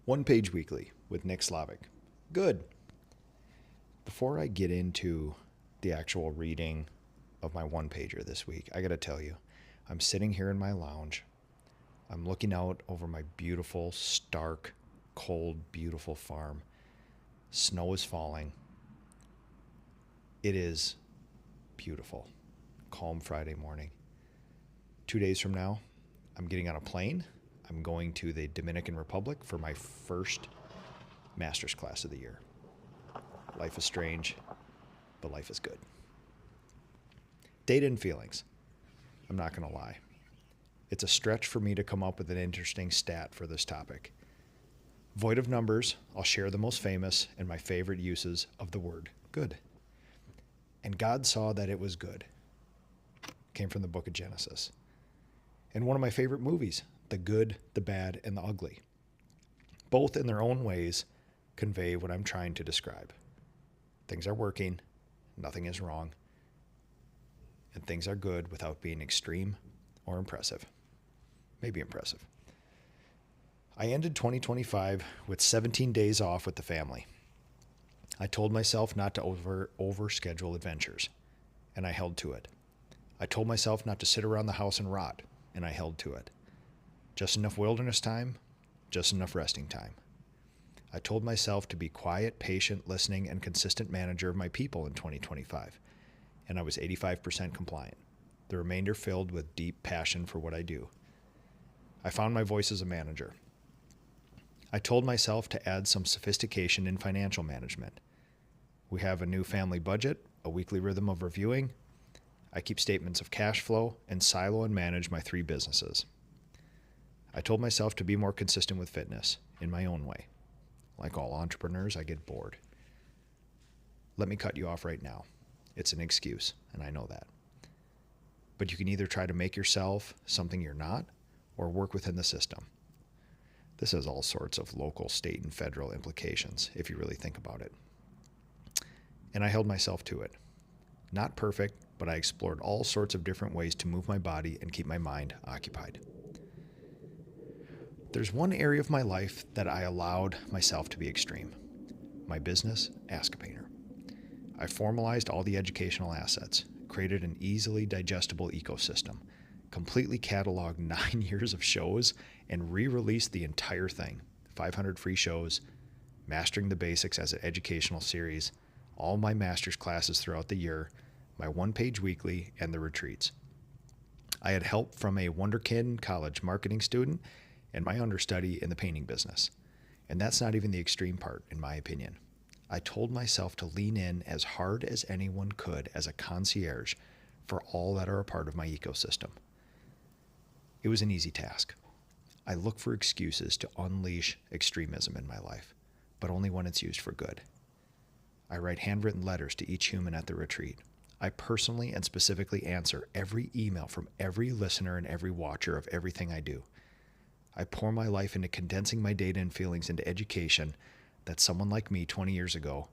One Page Weekly with Nick Slavik. Good. Before I get into the actual reading of my one pager this week, I got to tell you, I'm sitting here in my lounge. I'm looking out over my beautiful, stark, cold, beautiful farm. Snow is falling. It is beautiful. Calm Friday morning. 2 days from now, I'm getting on a plane. I'm going to the Dominican Republic for my first master's class of the year. Life is strange, but life is good. Data and feelings. I'm not going to lie. It's a stretch for me to come up with an interesting stat for this topic. Void of numbers, I'll share the most famous and my favorite uses of the word good. And God saw that it was good. Came from the book of Genesis. And one of my favorite movies, The Good, the Bad, and the Ugly. Both in their own ways convey what I'm trying to describe. Things are working, nothing is wrong, and things are good without being extreme or impressive. Maybe impressive. I ended 2025 with 17 days off with the family. I told myself not to overschedule adventures, and I held to it. I told myself not to sit around the house and rot, and I held to it. Just enough wilderness time, just enough resting time. I told myself to be quiet, patient, listening, and consistent manager of my people in 2025, and I was 85% compliant, the remainder filled with deep passion for what I do. I found my voice as a manager. I told myself to add some sophistication in financial management. We have a new family budget, a weekly rhythm of reviewing. I keep statements of cash flow and silo and manage my 3 businesses. I told myself to be more consistent with fitness in my own way. Like all entrepreneurs, I get bored. Let me cut you off right now. It's an excuse, and I know that. But you can either try to make yourself something you're not, or work within the system. This has all sorts of local, state, and federal implications, if you really think about it. And I held myself to it. Not perfect, but I explored all sorts of different ways to move my body and keep my mind occupied. There's one area of my life that I allowed myself to be extreme. My business, Ask a Painter. I formalized all the educational assets, created an easily digestible ecosystem, completely cataloged 9 years of shows, and re-released the entire thing. 500 free shows, Mastering the Basics as an educational series, all my master's classes throughout the year, my one-page weekly, and the retreats. I had help from a wonderkid college marketing student and my understudy in the painting business. And that's not even the extreme part, in my opinion. I told myself to lean in as hard as anyone could as a concierge for all that are a part of my ecosystem. It was an easy task. I look for excuses to unleash extremism in my life, but only when it's used for good. I write handwritten letters to each human at the retreat. I personally and specifically answer every email from every listener and every watcher of everything I do. I pour my life into condensing my data and feelings into education that someone like me 20 years ago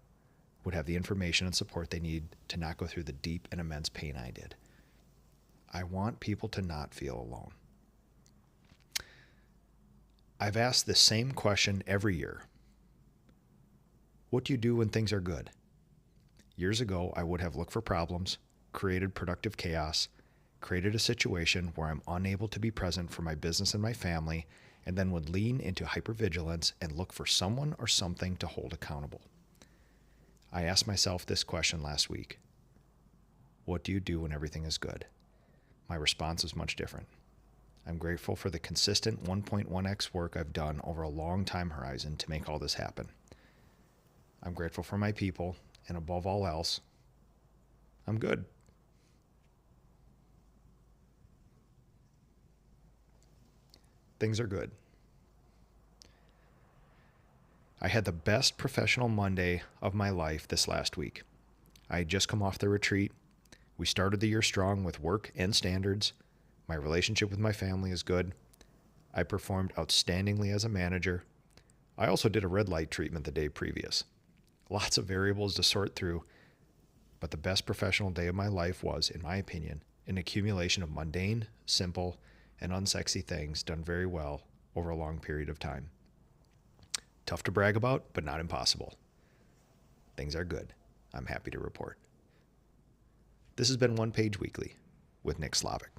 would have the information and support they need to not go through the deep and immense pain I did. I want people to not feel alone. I've asked the same question every year. What do you do when things are good? Years ago, I would have looked for problems, created productive chaos, created a situation where I'm unable to be present for my business and my family, and then would lean into hypervigilance and look for someone or something to hold accountable. I asked myself this question last week. What do you do when everything is good? My response was much different. I'm grateful for the consistent 1.1x work I've done over a long time horizon to make all this happen. I'm grateful for my people, and above all else, I'm good. Things are good. I had the best professional Monday of my life this last week. I had just come off the retreat. We started the year strong with work and standards. My relationship with my family is good. I performed outstandingly as a manager. I also did a red light treatment the day previous. Lots of variables to sort through, but the best professional day of my life was, in my opinion, an accumulation of mundane, simple, and unsexy things done very well over a long period of time. Tough to brag about, but not impossible. Things are good. I'm happy to report. This has been One Page Weekly with Nick Slavik.